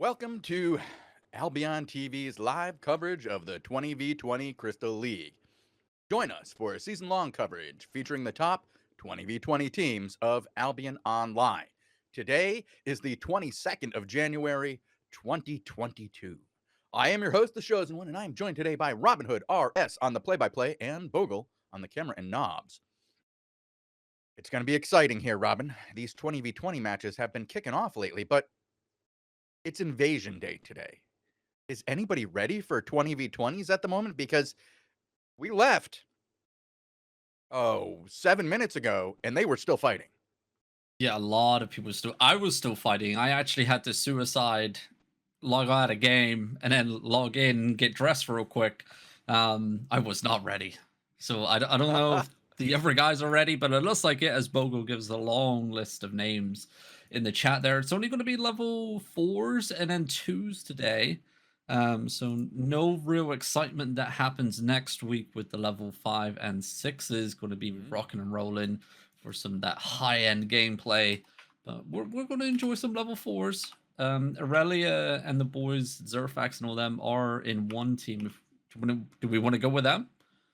Welcome to Albion TV's live coverage of the 20v20 Crystal League. Join us for a season-long coverage featuring the top 20v20 teams of Albion Online. Today is the 22nd of January, 2022. I am your host, the Shozen One, and I am joined today by Robinhoodrs on the play-by-play and Bogul on the camera and knobs. It's going to be exciting here, Robin. These 20v20 matches have been kicking off lately, but it's Invasion Day today. Is anybody ready for 20v20s at the moment? Because we left, 7 minutes ago, and they were still fighting. Yeah, a lot of people still. I was still fighting. I actually had to suicide, log out a game, and then log in, get dressed real quick. I was not ready, so I don't know if the other guys are ready, but it looks like it as Bogul gives a long list of names in the chat. There, it's only going to be level 4s and then 2s today. So no real excitement that happens next week with the level 5 and 6s. Going to be rocking and rolling for some of that high-end gameplay, but we're going to enjoy some level 4s. Aurelia and the boys, Zerfax and all them, are in one team. Do we want to go with them?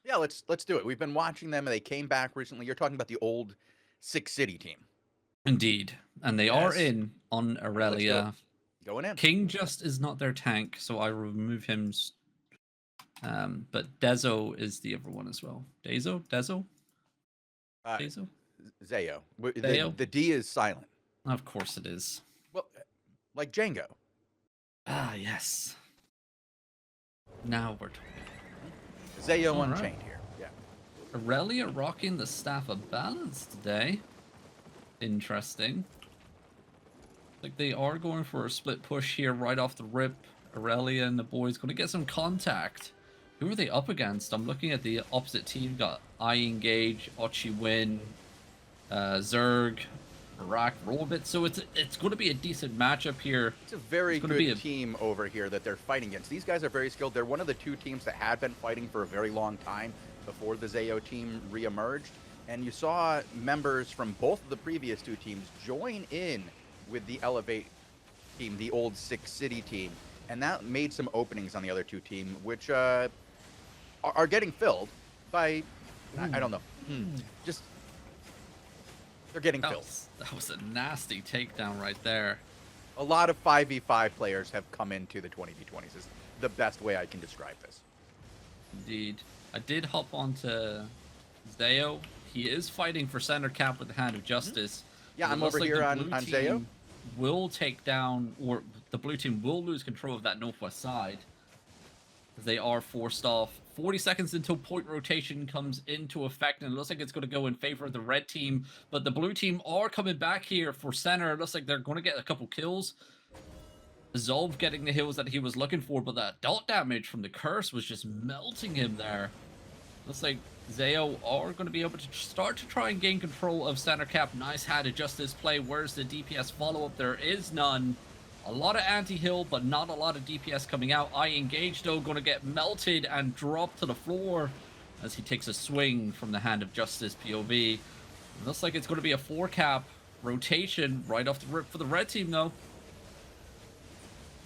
Yeah, let's do it. We've been watching them. They came back recently. You're talking about the old Six City team. Indeed, and they are in on Aurelia. Going in. King just is not their tank, so I remove him. But Dezo is the other one as well. Dezo? Dezo? Zayo. Zayo? The D is silent. Of course it is. Well, like Django. Ah, yes. Now we're talking. Zayo Unchained here. Yeah. Aurelia rocking the Staff of Balance today. Interesting. Like they are going for a split push here right off the rip. Aurelia and the boys going to get some contact. Who are they up against? I'm looking at the opposite team. Got I Engage, Ochi Win, Zerg, Barak, Rollbit. So it's going to be a decent matchup here. It's a very good team over here that they're fighting against. These guys are very skilled. They're one of the two teams that had been fighting for a very long time before the Zayo team re-emerged. And you saw members from both of the previous two teams join in with the Elevate team, the old Six City team. And that made some openings on the other two teams, which are getting filled by, I don't know, just, they're getting filled. That was a nasty takedown right there. A lot of 5v5 players have come into the 20v20s is the best way I can describe this. Indeed. I did hop onto Zayo. He is fighting for center cap with the Hand of Justice. Yeah, I'm over here on Zayo. Will take down, or the blue team will lose control of that northwest side. They are forced off 40 seconds until point rotation comes into effect, and it looks like it's going to go in favor of the red team, but the blue team are coming back here for center. It looks like they're going to get a couple kills. Zolv getting the hills that he was looking for, but that dot damage from the curse was just melting him there. Looks like Zayo are going to be able to start to try and gain control of center cap. Nice Hand of Justice play. Where's the DPS follow-up? There is none. A lot of anti-heal, but not a lot of DPS coming out. I Engage, though, going to get melted and dropped to the floor as he takes a swing from the Hand of Justice POV. Looks like it's going to be a 4-cap rotation right off the rip for the red team, though.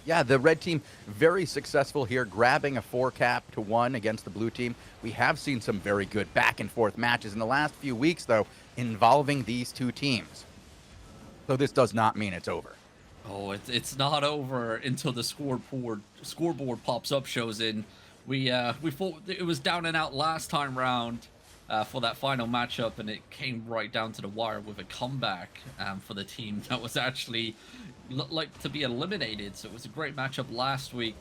Yeah, the red team very successful here, grabbing a 4-cap to 1 against the blue team. We have seen some very good back-and-forth matches in the last few weeks, though, involving these two teams. So this does not mean it's over. Oh, it's not over until the scoreboard pops up, Shozen. We thought it was down and out last time round for that final matchup, and it came right down to the wire with a comeback for the team that was actually looked like to be eliminated. So it was a great matchup last week.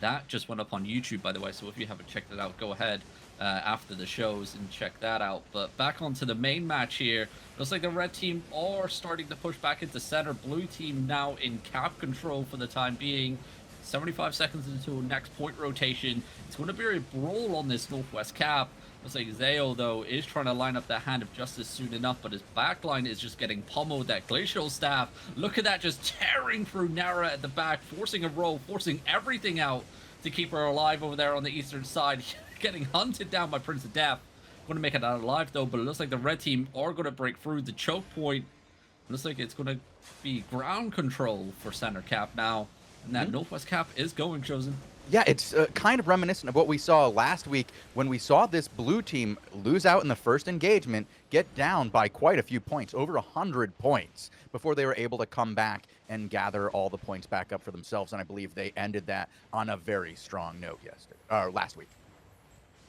That just went up on YouTube, by the way, so if you haven't checked it out, go ahead after the shows and check that out. But back onto the main match here. Looks like the red team are starting to push back into center. Blue team now in cap control for the time being. 75 seconds until next point rotation. It's going to be a brawl on this northwest cap. Looks like Zayo, though, is trying to line up that Hand of Justice soon enough, but his backline is just getting pummeled. That Glacial Staff, look at that, just tearing through Nara at the back, forcing a roll, forcing everything out to keep her alive over there on the eastern side. Getting hunted down by Prince of Death. Going to make it out alive, though, but it looks like the red team are going to break through the choke point. Looks like it's going to be ground control for center cap now. And that Northwest cap is going, Shozen. Yeah, it's kind of reminiscent of what we saw last week when we saw this blue team lose out in the first engagement, get down by quite a few points, over 100 points, before they were able to come back and gather all the points back up for themselves. And I believe they ended that on a very strong note last week.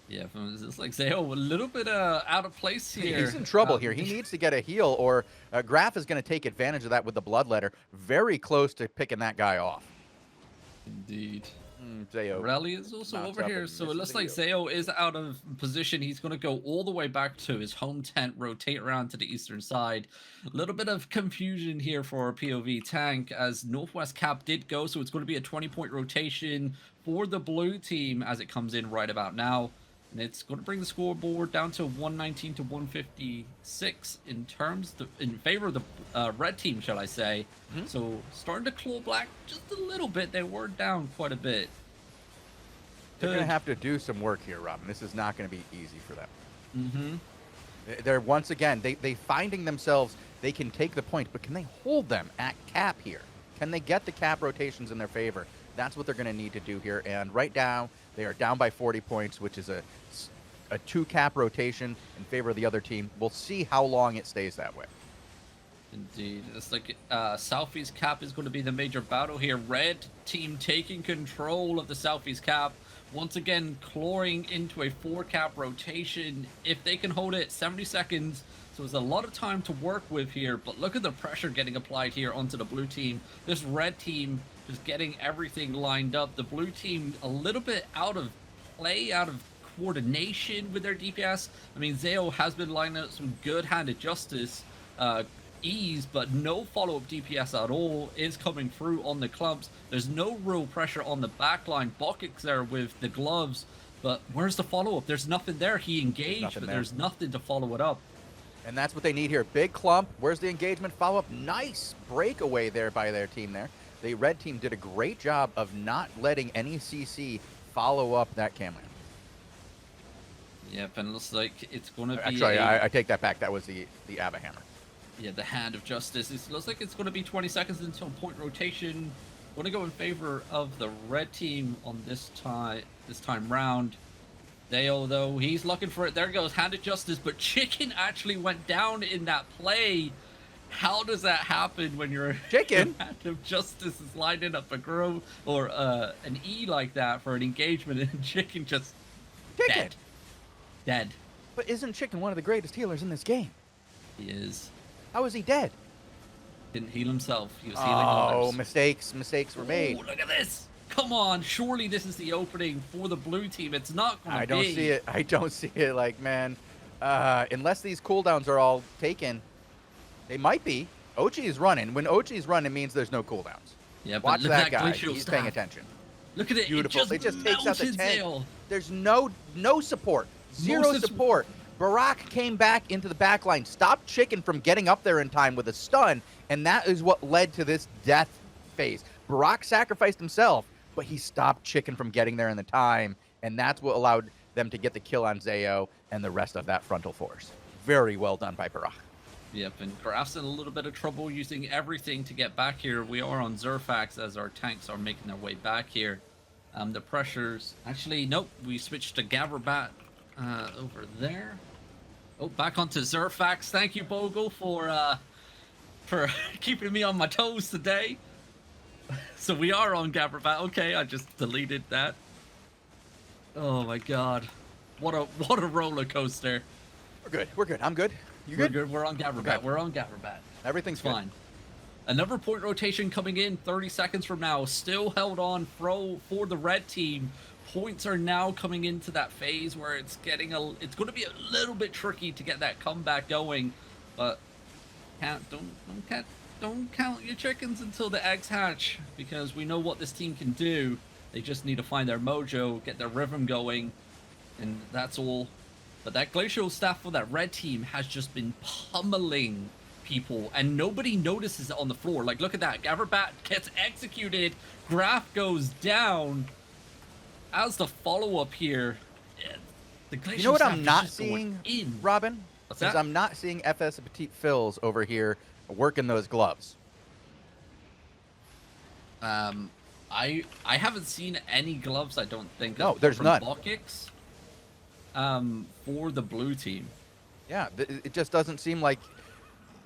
Yeah, it's like Zayo a little bit out of place here. He's in trouble here. He needs to get a heal, or Graf is going to take advantage of that with the Bloodletter. Very close to picking that guy off. Indeed. Zayo Rally is also over here, so it looks like Zayo is out of position. He's going to go all the way back to his home tent, rotate around to the eastern side. A little bit of confusion here for our POV tank as Northwest cap did go, so it's going to be a 20-point rotation for the blue team as it comes in right about now. And it's going to bring the scoreboard down to 119 to 156 in favor of the red team, shall I say. So starting to claw black just a little bit. They were down quite a bit. They're going to have to do some work here, Robin. This is not going to be easy for them. They're once again, they finding themselves, they can take the point, but can they hold them at cap here? Can they get the cap rotations in their favor? That's what they're going to need to do here. And right now, they are down by 40 points, which is a 2-cap rotation in favor of the other team. We'll see how long it stays that way. Indeed. It's like Southeast cap is going to be the major battle here. Red team taking control of the Southeast cap. Once again, clawing into a 4-cap rotation. If they can hold it, 70 seconds. So there's a lot of time to work with here. But look at the pressure getting applied here onto the blue team. This red team just getting everything lined up. The blue team a little bit out of play, out of coordination with their DPS. I mean, Zayo has been lining up some good handed justice ease, but no follow-up DPS at all is coming through on the clumps. There's no real pressure on the backline. Bokik's there with the gloves, but where's the follow-up? There's nothing there. He engaged, but there's nothing to follow it up. And that's what they need here. Big clump. Where's the engagement follow-up? Nice breakaway there by their team there. The red team did a great job of not letting any CC follow up that cam land. Yep, and it looks like it's going to be... Actually, I take that back. That was the Abba Hammer. Yeah, the Hand of Justice. It looks like it's going to be 20 seconds until point rotation. Going to go in favor of the red team on this time round. Dale, though, he's looking for it. There goes Hand of Justice, but Chicken actually went down in that play. How does that happen when your Hand of Justice is lining up a grow or an E like that for an engagement and Chicken just dead? But isn't Chicken one of the greatest healers in this game? He is. How is he dead? Didn't heal himself. He was healing others. Oh, mistakes were made. Oh, look at this. Come on. Surely this is the opening for the blue team. It's not going to be. I don't see it. I don't see it. Like, man, unless these cooldowns are all taken, they might be. Ochi is running. When Ochi is running, it means there's no cooldowns. Yeah, but watch look that at guy. He's paying attention. Look at it. Beautiful. It just takes out the tank. Zayo. There's no support. Zero support. Barak came back into the back line, stopped Chicken from getting up there in time with a stun, and that is what led to this death phase. Barak sacrificed himself, but he stopped Chicken from getting there in the time, and that's what allowed them to get the kill on Zayo and the rest of that frontal force. Very well done by Barak. Yep, and Graf's in a little bit of trouble using everything to get back here. We are on Zerfax as our tanks are making their way back here. The pressures... Actually, nope, we switched to Gaverbat over there. Oh, back onto Zerfax. Thank you, Bogul, for keeping me on my toes today. So we are on Gaverbat. Okay, I just deleted that. Oh my god. What a roller coaster. We're good. I'm good. You good? We're good. We're on Gaverbat. We're on Gaverbat. Everything's fine. Another point rotation coming in 30 seconds from now. Still held on for the red team. Points are now coming into that phase where it's going to be a little bit tricky to get that comeback going, but don't count your chickens until the eggs hatch, because we know what this team can do. They just need to find their mojo, get their rhythm going, and that's all. But that glacial staff for that red team has just been pummeling people, and nobody notices it on the floor. Like, look at that. Gaverbat gets executed. Graf goes down. As the follow-up here, the glacial you know what staff I'm not seeing, Robin? What's that? I'm not seeing FS Petite Phils over here working those gloves. I haven't seen any gloves, I don't think, No, there's from none. Bogix, for the blue team. Yeah, it just doesn't seem like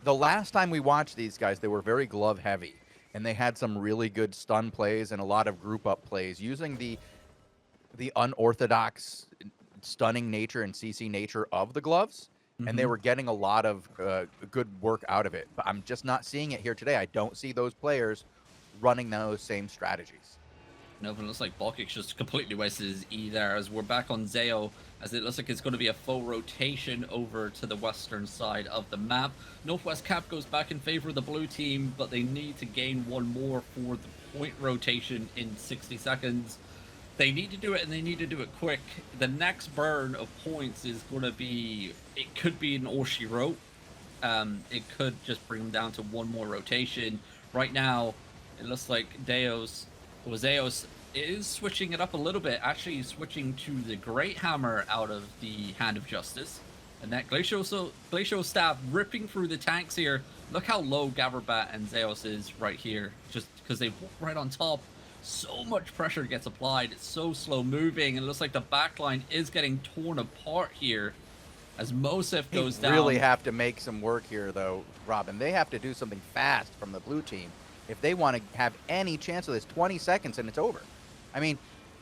the last time we watched these guys, they were very glove heavy, and they had some really good stun plays and a lot of group up plays using the unorthodox stunning nature and CC nature of the gloves, and they Mhm. were getting a lot of good work out of it. But I'm just not seeing it here today. I don't see those players running those same strategies. No, but it looks like Bogix just completely wasted his E there, as we're back on Zeo, as it looks like it's going to be a full rotation over to the western side of the map. Northwest Cap goes back in favor of the blue team, but they need to gain one more for the point rotation in 60 seconds. They need to do it, and they need to do it quick. The next burn of points is going to be, it could be an all she wrote. It could just bring them down to one more rotation. Right now, it looks like Zeos is switching it up a little bit, actually switching to the Great Hammer out of the Hand of Justice. And that Glacial Staff ripping through the tanks here. Look how low Gaverbat and Zeos is right here, just because they walk right on top. So much pressure gets applied. It's so slow moving, and it looks like the backline is getting torn apart here as Mosif goes down. They really have to make some work here, though, Robin. They have to do something fast from the blue team if they want to have any chance of this. 20 seconds and it's over. I mean,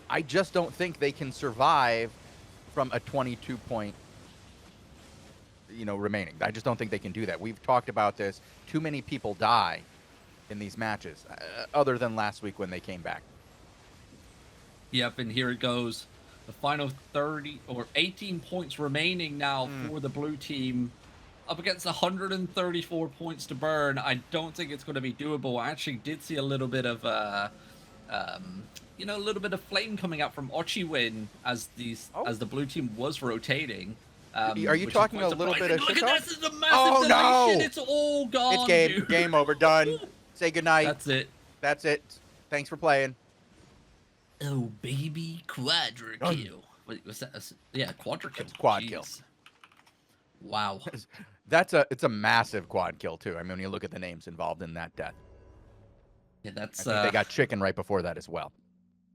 I just don't think they can survive from a 22-point, remaining. I just don't think they can do that. We've talked about this. Too many people die in these matches, other than last week when they came back. Yep, and here it goes. The final 30 or 18 points remaining now for the blue team, up against 134 points to burn. I don't think it's going to be doable. I actually did see a little bit of a little bit of flame coming out from Ochiwin as the blue team was rotating. Are you talking a little bit of look shit at talk? this! It's a massive no! It's all gone. It's game. Dude. Game over. Done. Say goodnight. That's it. That's it. Thanks for playing. Oh, baby, quadra kill. Wait, was that? Yeah, quadra kill. It's quad Jeez. kill. Wow. It's a massive quad kill too. I mean, when you look at the names involved in that death. Yeah, that's. I think they got chicken right before that as well.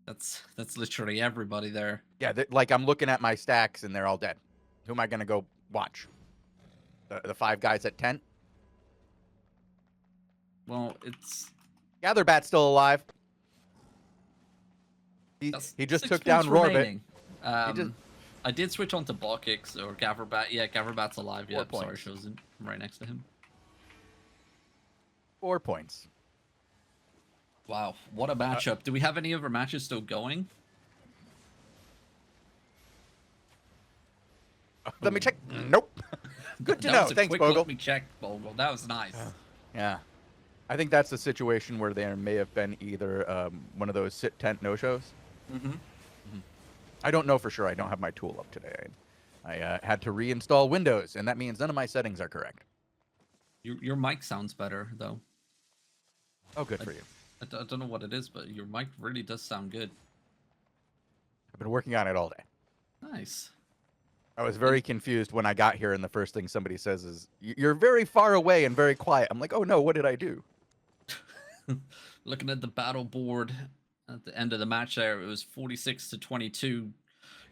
That's literally everybody there. Yeah, like I'm looking at my stacks and they're all dead. Who am I gonna go watch? The 5 guys at 10? Well, it's. Gatherbat's still alive. He just took down Rorbit. I did switch on to Bogix or Gaverbat. Yeah, Gaverbat's alive. Yeah, sorry, Shozen. I'm right next to him. 4 points. Wow, what a matchup. Do we have any other matches still going? Let me check. Nope. Good to know. Thanks, Bogul. Let me check, Bogul. That was nice. Yeah. I think that's the situation where there may have been either one of those sit tent no-shows. Mm-hmm. I don't know for sure. I don't have my tool up today. I had to reinstall Windows, and that means none of my settings are correct. Your mic sounds better, though. Oh, good for you. I don't know what it is, but your mic really does sound good. I've been working on it all day. Nice. I was very confused when I got here, and the first thing somebody says is, "You're very far away and very quiet." I'm like, "Oh no, what did I do?" Looking at the battle board at the end of the match there, it was 46-22.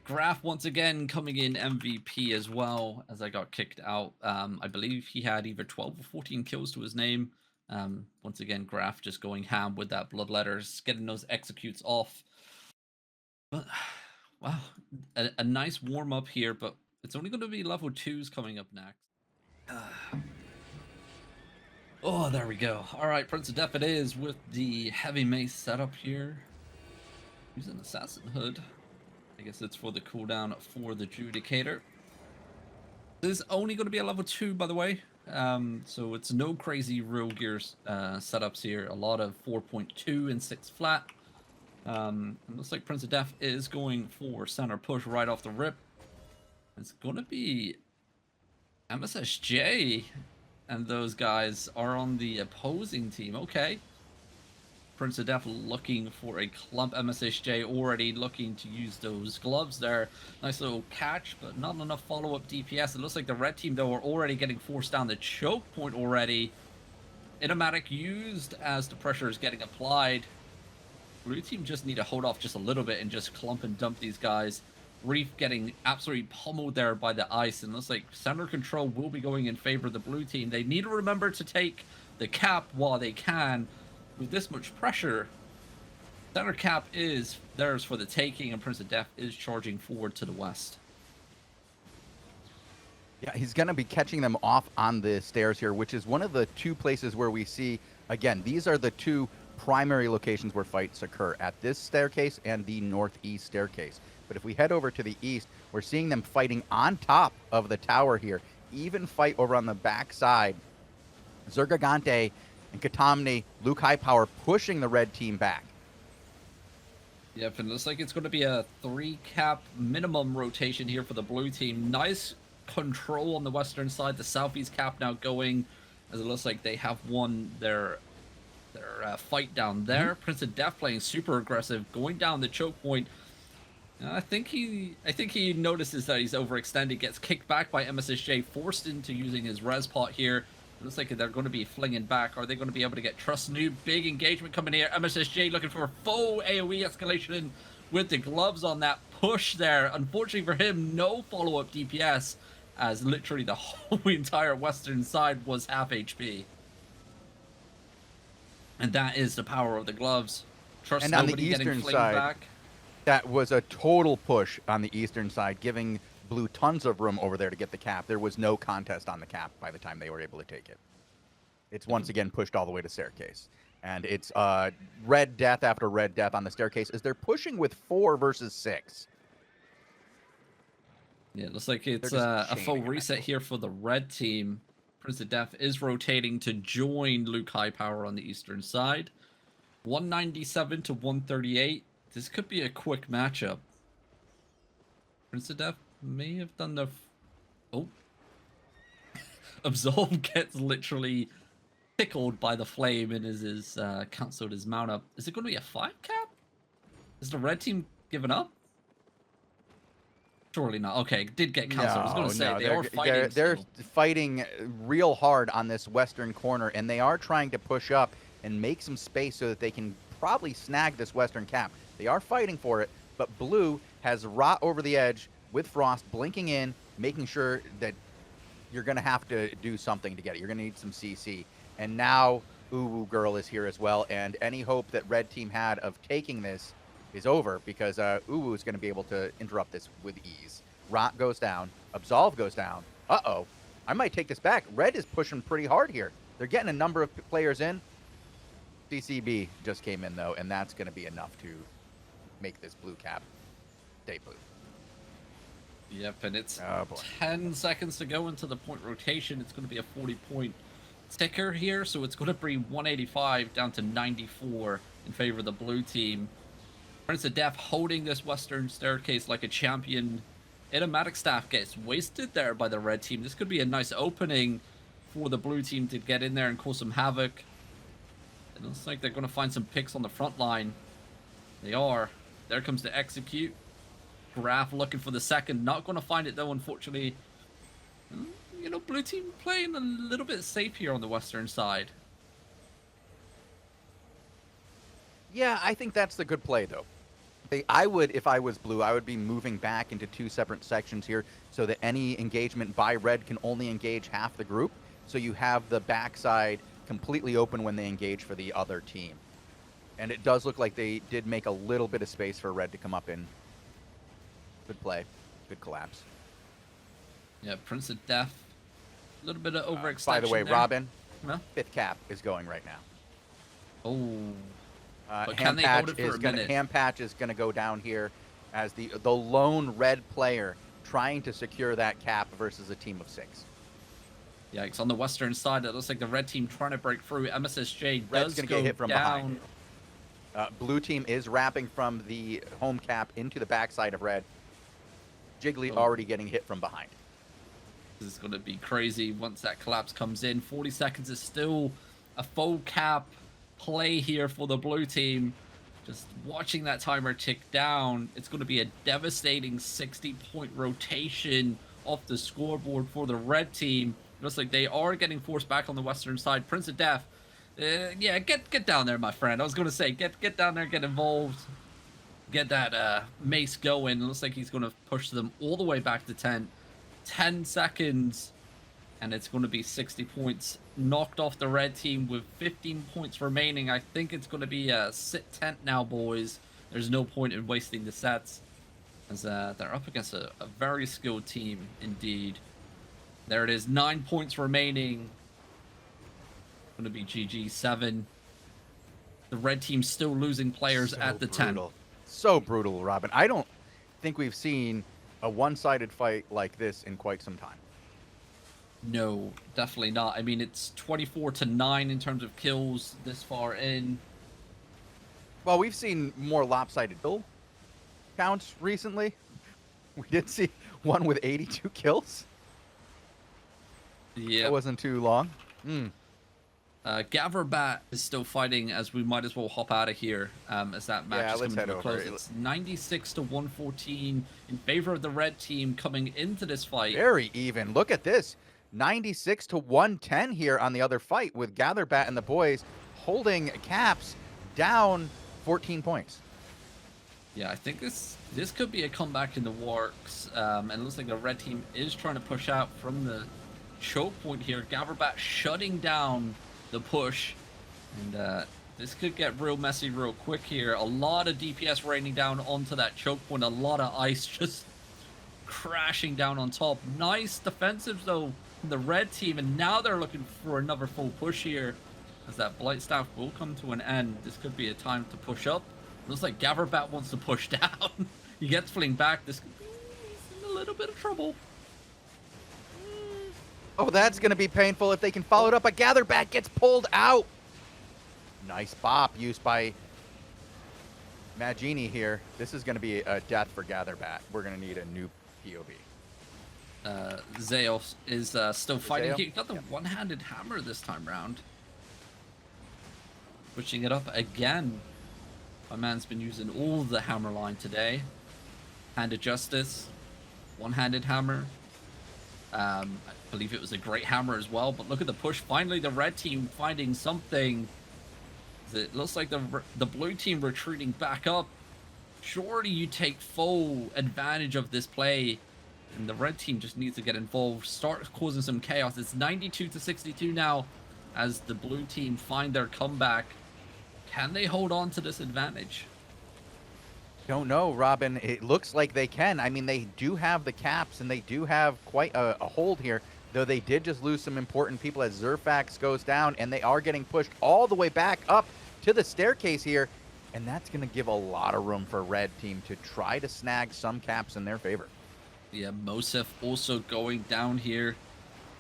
Graf once again coming in MVP as well, as I got kicked out. I believe he had either 12 or 14 kills to his name. Once again, Graf just going ham with that bloodletters, getting those executes off. But wow, a nice warm up here, but it's only going to be level 2s coming up next. Oh, there we go. All right, Prince of Death it is with the heavy mace setup here. Using Assassin Hood. I guess it's for the cooldown for the Judicator. This is only going to be a level 2, by the way. So it's no crazy real gears setups here. A lot of 4.2 and 6 flat. It looks like Prince of Death is going for center push right off the rip. It's going to be MSSJ. And those guys are on the opposing team. Okay. Prince of Death looking for a clump. MSSJ already looking to use those gloves there. Nice little catch, but not enough follow-up DPS. It looks like the red team, though, are already getting forced down the choke point already. Inomatic used as the pressure is getting applied. Blue team just need to hold off just a little bit and just clump and dump these guys. Reef getting absolutely pummeled there by the ice, and looks like center control will be going in favor of the blue team. They need to remember to take the cap while they can. With this much pressure, center cap is theirs for the taking, and Prince of Death is charging forward to the west. Yeah, he's going to be catching them off on the stairs here, which is one of the two places where we see, again, these are the two primary locations where fights occur, at this staircase and the northeast staircase. But if we head over to the east, we're seeing them fighting on top of the tower here, even fight over on the back side. Zergigante and Katamni, Luke Highpower pushing the red team back. Yep, and it looks like it's going to be a 3 cap minimum rotation here for the blue team. Nice control on the western side. The southeast cap now going, as it looks like they have won their fight down there. Prince of Death playing super aggressive, going down the choke point. I think he notices that he's overextended, gets kicked back by MSSJ, forced into using his res pot here. It looks like they're going to be flinging back. Are they going to be able to get trust? New big engagement coming here. MSSJ looking for a full AoE escalation with the gloves on that push there. Unfortunately for him, no follow-up DPS, as literally the whole entire western side was half HP. And that is the power of the gloves. Trust And on the nobody getting eastern flinged side, back. that was a total push on the eastern side, giving Blue tons of room over there to get the cap. There was no contest on the cap by the time they were able to take it. It's once again pushed all the way to staircase. And it's red death after red death on the staircase as they're pushing with 4 versus 6. Yeah, it looks like it's a full reset here for the red team. Prince of Death is rotating to join Luke Highpower on the eastern side. 197 to 138. This could be a quick matchup. Prince of Death may have done the... Oh. Absolve gets literally tickled by the flame and is cancelled his mount up. Is it going to be a 5 cap? Is the red team giving up? Surely not. Okay, did get cancelled. I was going to say, they are fighting. They're fighting real hard on this western corner, and they are trying to push up and make some space so that they can probably snag this western cap. They are fighting for it, but Blue has Rot over the edge with Frost blinking in, making sure that you're going to have to do something to get it. You're going to need some CC. And now Uwu Girl is here as well, and any hope that red team had of taking this is over, because Uwu is going to be able to interrupt this with ease. Rot goes down. Absolve goes down. Uh-oh. I might take this back. Red is pushing pretty hard here. They're getting a number of players in. CCB just came in, though, and that's going to be enough to make this blue cap stay blue. Yep, and it's 10 seconds to go into the point rotation. It's going to be a 40-point ticker here, so it's going to bring 185 down to 94 in favor of the blue team. Prince of Death holding this western staircase like a champion. Idiomatic staff gets wasted there by the red team. This could be a nice opening for the blue team to get in there and cause some havoc. It looks like they're going to find some picks on the front line. They are. There comes the execute. Graph looking for the second. Not going to find it, though, unfortunately. You know, blue team playing a little bit safe here on the western side. Yeah, I think that's the good play, though. I would, if I was blue, I would be moving back into 2 separate sections here so that any engagement by red can only engage half the group. So you have the backside completely open when they engage for the other team. And it does look like they did make a little bit of space for red to come up in. Good play. Good collapse. Yeah, Prince of Death. A little bit of overextension by the way, there. Robin, Huh? 5th cap is going right now. Oh. But Hand Patch is going to go down here as the lone red player trying to secure that cap versus a team of 6. Yikes. On the western side, it looks like the red team trying to break through. MSSJ Red's does gonna go get hit from down. behind. Blue team is wrapping from the home cap into the backside of red. Jiggly already getting hit from behind. This is going to be crazy once that collapse comes in. 40 seconds is still a full cap play here for the blue team. Just watching that timer tick down. It's going to be a devastating 60-point rotation off the scoreboard for the red team. Looks like they are getting forced back on the western side. Prince of Death Yeah, get down there, my friend. I was gonna say, get down there, get involved, get that mace going. It looks like he's gonna push them all the way back to 10. 10 seconds, and it's gonna be 60 points knocked off the red team with 15 points remaining. I think it's gonna be a sit tent now, boys. There's no point in wasting the sets, as they're up against a very skilled team indeed. There it is, 9 points remaining. Gonna be GG 7. The red team's still losing players So at the brutal. 10. So brutal, Robin. I don't think we've seen a one-sided fight like this in quite some time. No, definitely not. I mean, it's 24-9 in terms of kills this far in. Well, we've seen more lopsided kill counts recently. We did see one with 82 kills. Yeah. That wasn't too long. Gaverbat is still fighting, as we might as well hop out of here, as that match is coming to a close. It's 96-114 in favor of the red team coming into this fight. Very even. Look at this. 96-110 here on the other fight, with Gatherbat and the boys holding Caps down 14 points. Yeah, I think this could be a comeback in the works, and it looks like the red team is trying to push out from the choke point here. Gaverbat shutting down the push, and this could get real messy real quick here. A lot of DPS raining down onto that choke point, a lot of ice just crashing down on top. Nice defensive though from the red team, and now they're looking for another full push here, as that blight staff will come to an end. This could be a time to push up. Looks like Gaverbat wants to push down. He gets fling back. This could be in a little bit of trouble. Oh, that's going to be painful if they can follow it up. A Gatherbat gets pulled out. Nice bop used by Magini here. This is going to be a death for Gatherbat. We're going to need a new POV. Zeos is still fighting. Zeo? He got the one-handed hammer this time round. Switching it up again. My man's been using all the hammer line today. Hand of Justice, one-handed hammer. I believe it was a great hammer as well, but look at the push. Finally, the red team finding something. It looks like the blue team retreating back up. Surely you take full advantage of this play, and the red team just needs to get involved, start causing some chaos. It's 92-62 now, as the blue team find their comeback. Can they hold on to this advantage? Don't know, Robin. It looks like they can. I mean, they do have the caps, and they do have quite a hold here, though they did just lose some important people as Zerfax goes down, and they are getting pushed all the way back up to the staircase here, and that's going to give a lot of room for red team to try to snag some caps in their favor. Yeah, Mosef also going down here.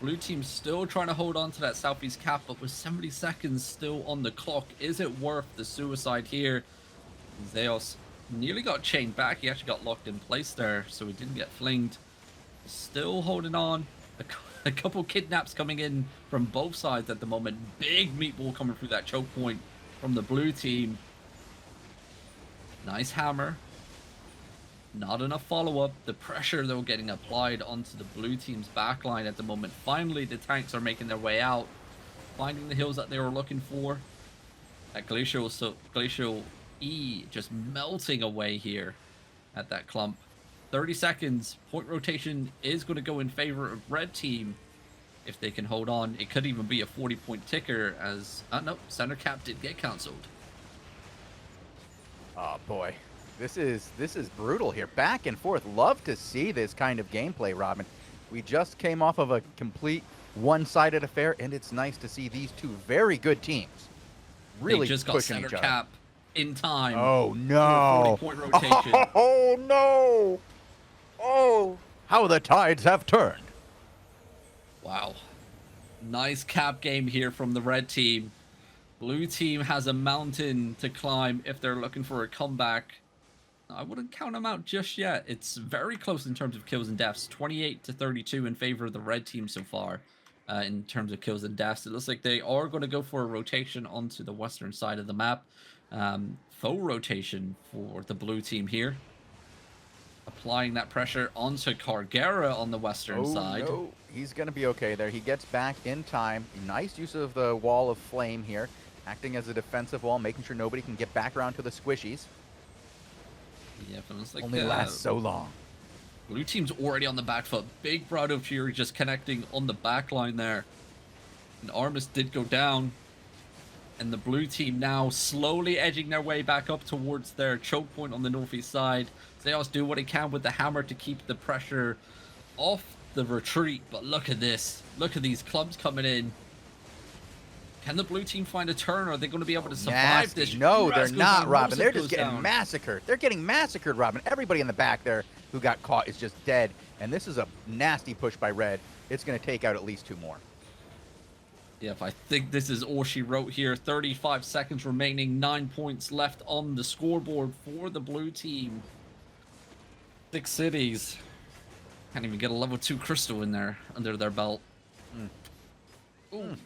Blue team still trying to hold on to that southeast cap, but with 70 seconds still on the clock, is it worth the suicide here? Zeos nearly got chained back. He actually got locked in place there, so he didn't get flinged. Still holding on. A couple kidnaps coming in from both sides at the moment. Big meatball coming through that choke point from the blue team. Nice hammer. Not enough follow-up. The pressure, though, getting applied onto the blue team's backline at the moment. Finally, the tanks are making their way out, finding the hills that they were looking for. That Glacial E just melting away here at that clump. 30 seconds. Point rotation is going to go in favor of red team if they can hold on. It could even be a 40-point ticker, as... no, center cap did get cancelled. Oh, boy. This is brutal here. Back and forth. Love to see this kind of gameplay, Robin. We just came off of a complete one-sided affair, and it's nice to see these two very good teams really they just got pushing center each other. cap in time. Oh, no. 40-point rotation. Oh, no. Oh, how the tides have turned. Wow. Nice cap game here from the red team. Blue team has a mountain to climb if they're looking for a comeback. I wouldn't count them out just yet. It's very close in terms of kills and deaths. 28-32 in favor of the red team so far in terms of kills and deaths. It looks like they are going to go for a rotation onto the western side of the map. Faux rotation for the blue team here. Applying that pressure onto Cargera on the western side. No. He's going to be okay there. He gets back in time. Nice use of the wall of flame here. acting as a defensive wall, making sure nobody can get back around to the squishies. Yeah, but it's like Only lasts so long. Blue team's already on the back foot. Big Brado Fury just connecting on the back line there. And Armis did go down. And the blue team now slowly edging their way back up towards their choke point on the northeast side. Zeos do what he can with the hammer to keep the pressure off the retreat. But look at this. Look at these clubs coming in. Can the blue team find a turn? Or are they going to be able to survive this? No, they're not, Robin. They're just getting getting massacred. They're getting massacred, Robin. Everybody in the back there who got caught is just dead. And this is a nasty push by Red. It's going to take out at least 2 more. Yep, I think this is all she wrote here. 35 seconds remaining, 9 points left on the scoreboard for the blue team. 6 cities. Can't even get a level 2 crystal in there under their belt. Ooh.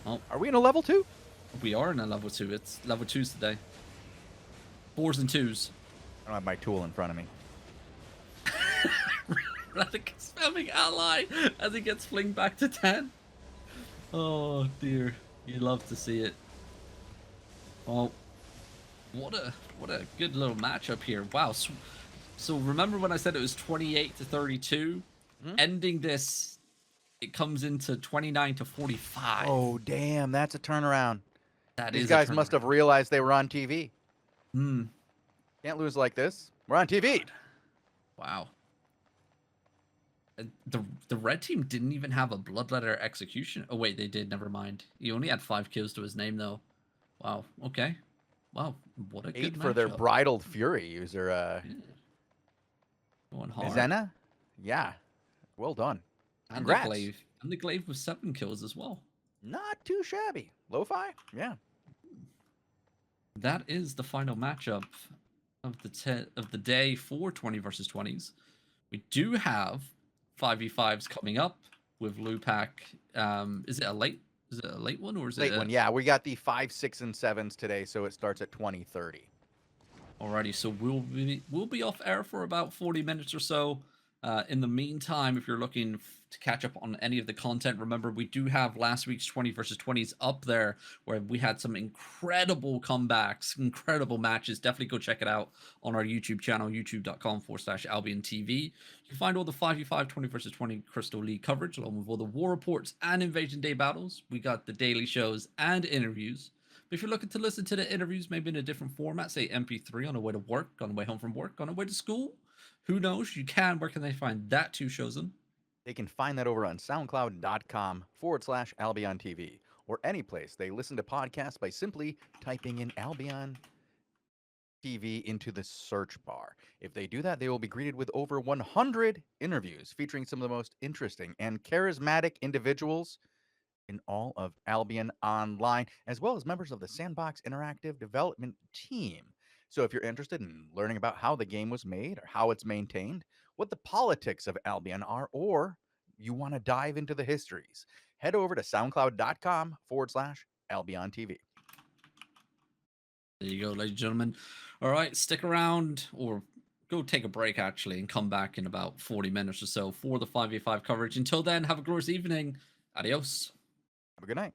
Oh, are we in a level 2? We are in a level 2. It's level 2s today. 4s and 2s. I don't have my tool in front of me. Radic spamming ally as he gets flinged back to 10. Oh dear, you love to see it. Oh, what a good little matchup here. Wow. So remember when I said it was 28 to 32? Ending this, it comes into 29 to 45. Oh damn, that's a turnaround. These guys must have realized they were on TV. Can't lose like this. We're on TV. Wow. The red team didn't even have a bloodletter execution. Oh wait, they did. Never mind. He only had 5 kills to his name though. Wow. Okay. Wow. What a 8 good for their matchup. bridled fury user. Going hard. Zena? Yeah. Well done. Congrats. And the glaive with 7 kills as well. Not too shabby. Lo-fi? Yeah. That is the final matchup of the day for 20 versus 20s. We do have 5v5s coming up with Lupac. Is it a late one or is late one? Yeah, we got the 5, 6, and 7s today, so it starts at 20:30. Alrighty, so we'll be off air for about 40 minutes or so. In the meantime, if you're looking to catch up on any of the content, remember we do have last week's 20 versus 20s up there where we had some incredible comebacks, incredible matches. Definitely go check it out on our YouTube channel, youtube.com/AlbionTV. You can find all the 5v5 20 versus 20 Crystal League coverage along with all the war reports and Invasion Day battles. We got the daily shows and interviews. But if you're looking to listen to the interviews maybe in a different format, say MP3 on the way to work, on the way home from work, on the way to school, who knows? You can. Where can they find that too, Shozen? They can find that over on soundcloud.com/AlbionTV or any place they listen to podcasts by simply typing in Albion TV into the search bar. If they do that, they will be greeted with over 100 interviews featuring some of the most interesting and charismatic individuals in all of Albion Online, as well as members of the Sandbox Interactive Development Team. So if you're interested in learning about how the game was made or how it's maintained, what the politics of Albion are, or you want to dive into the histories, head over to soundcloud.com/AlbionTV. There you go, ladies and gentlemen. All right, stick around or go take a break actually and come back in about 40 minutes or so for the 5v5 coverage. Until then, have a glorious evening. Adios. Have a good night.